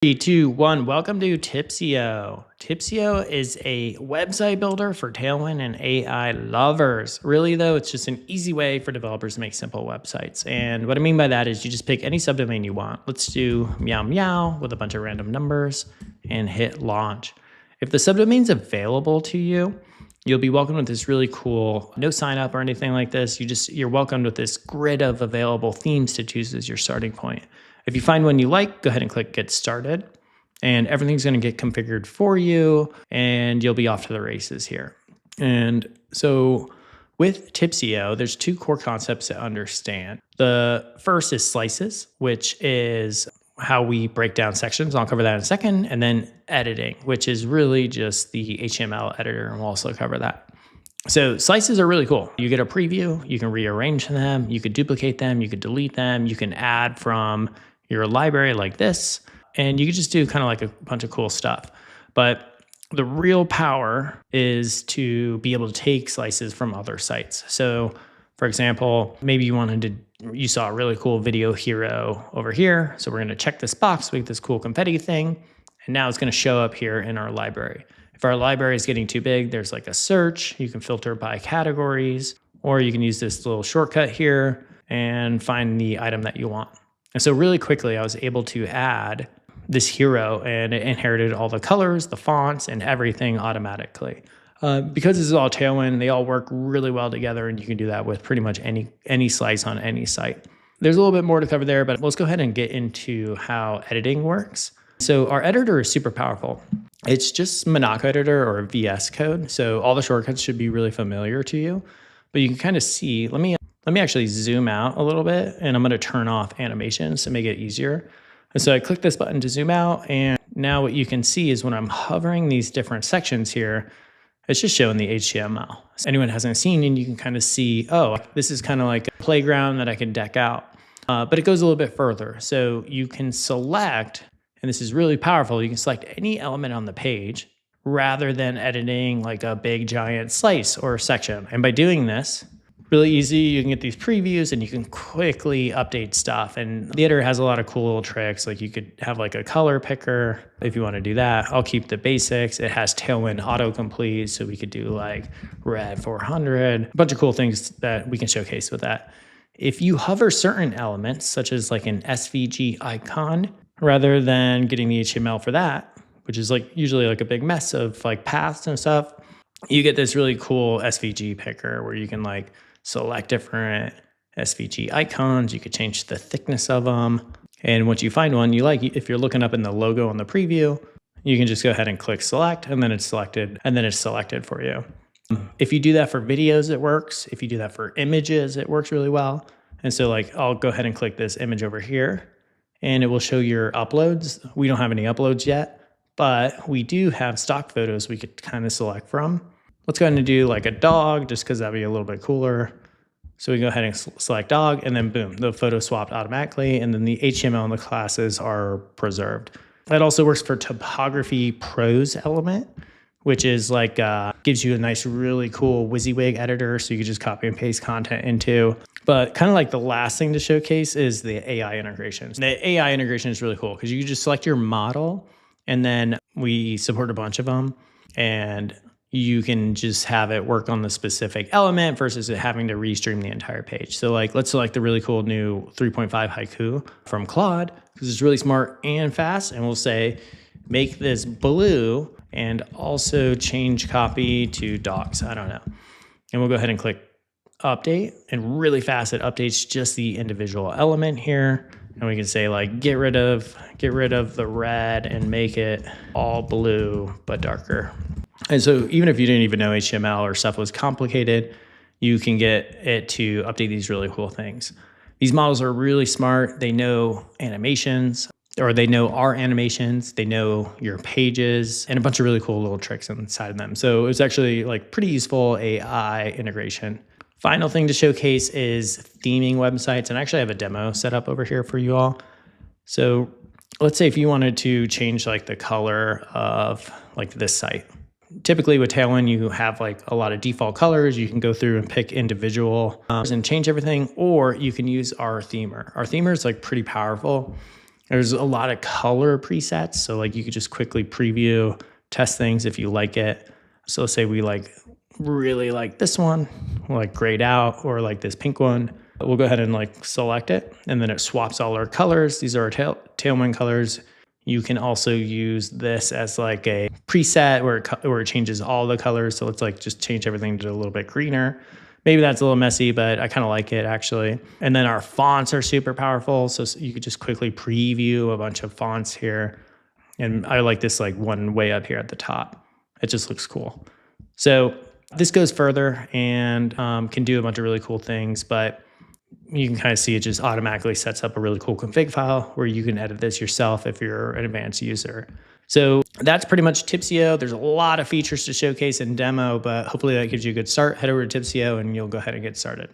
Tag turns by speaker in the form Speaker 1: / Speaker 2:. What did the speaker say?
Speaker 1: Three, two, one. Welcome to Tipsio. Tipsio is a website builder for Tailwind and AI lovers. Really, though, it's just an easy way for developers to make simple websites. And what I mean by that is you just pick any subdomain you want. Let's do meow meow with a bunch of random numbers and hit launch. If the subdomain's available to you, you'll be welcomed with this really cool, no sign up or anything like this. You're welcomed with this grid of available themes to choose as your starting point. If you find one you like, go ahead and click Get Started, and everything's going to get configured for you, and you'll be off to the races here. And so with Tipsio, there's two core concepts to understand. The first is slices, which is how we break down sections. I'll cover that in a second. And then editing, which is really just the HTML editor, and we'll also cover that. So slices are really cool. You get a preview, you can rearrange them, you could duplicate them, you could delete them, you can add from your library like this, and you can just do kind of like a bunch of cool stuff. But the real power is to be able to take slices from other sites. So for example, maybe you saw a really cool video hero over here. So we're going to check this box with this cool confetti thing. And now it's going to show up here in our library. If our library is getting too big, there's like a search. You can filter by categories, or you can use this little shortcut here and find the item that you want. And so really quickly, I was able to add this hero, and it inherited all the colors, the fonts, and everything automatically. Because this is all Tailwind, they all work really well together, and you can do that with pretty much any slice on any site. There's a little bit more to cover there, but let's go ahead and get into how editing works. So our editor is super powerful. It's just Monaco editor or VS Code. So all the shortcuts should be really familiar to you, but you can kind of see, let me actually zoom out a little bit, and I'm going to turn off animations to make it easier. And so I click this button to zoom out, and now what you can see is when I'm hovering these different sections here, it's just showing the HTML. So anyone hasn't seen, and you can kind of see, oh, this is kind of like a playground that I can deck out. But it goes a little bit further. So you can select, and this is really powerful, you can select any element on the page rather than editing like a big giant slice or section. And by doing this, really easy, you can get these previews and you can quickly update stuff. And the editor has a lot of cool little tricks. Like you could have like a color picker if you want to do that. I'll keep the basics. It has Tailwind autocomplete, so we could do like red 400, a bunch of cool things that we can showcase with that. If you hover certain elements, such as like an SVG icon, rather than getting the HTML for that, which is like usually like a big mess of like paths and stuff, you get this really cool SVG picker where you can like select different SVG icons. You could change the thickness of them. And once you find one you like, if you're looking up in the logo on the preview, you can just go ahead and click select, and then it's selected for you. If you do that for videos, it works. If you do that for images, it works really well. And so like, I'll go ahead and click this image over here, and it will show your uploads. We don't have any uploads yet, but we do have stock photos we could kind of select from. Let's go ahead and do like a dog, just because that'd be a little bit cooler. So we go ahead and select dog, and then boom, the photo swapped automatically, and then the HTML and the classes are preserved. That also works for topography prose element, which is like, gives you a nice, really cool WYSIWYG editor, so you can just copy and paste content into. But kind of like the last thing to showcase is the AI integration. The AI integration is really cool because you can just select your model, and then we support a bunch of them, and you can just have it work on the specific element versus it having to restream the entire page. So like, let's select the really cool new 3.5 haiku from Claude, because it's really smart and fast. And we'll say, make this blue and also change copy to dogs. I don't know. And we'll go ahead and click update, and really fast, it updates just the individual element here. And we can say like, get rid of the red and make it all blue, but darker. And so even if you didn't even know HTML or stuff was complicated, you can get it to update these really cool things. These models are really smart. They know animations, or they know our animations, they know your pages, and a bunch of really cool little tricks inside of them. So it's actually like pretty useful AI integration. Final thing to showcase is theming websites. And I actually have a demo set up over here for you all. So let's say if you wanted to change like the color of like this site. Typically with Tailwind, you have like a lot of default colors. You can go through and pick individual and change everything, or you can use our themer. Our themer is like pretty powerful. There's a lot of color presets. So like you could just quickly preview, test things if you like it. So say we like really like this one, we'll like grayed out, or like this pink one. We'll go ahead and like select it, and then it swaps all our colors. These are our Tailwind colors. You can also use this as like a preset where it changes all the colors. So let's like just change everything to a little bit greener. Maybe that's a little messy, but I kind of like it actually. And then our fonts are super powerful. So you could just quickly preview a bunch of fonts here. And I like this like one way up here at the top. It just looks cool. So this goes further and can do a bunch of really cool things, but you can kind of see it just automatically sets up a really cool config file where you can edit this yourself if you're an advanced user. So that's pretty much Tipsio. There's a lot of features to showcase and demo, but hopefully that gives you a good start. Head over to Tipsio and you'll go ahead and get started.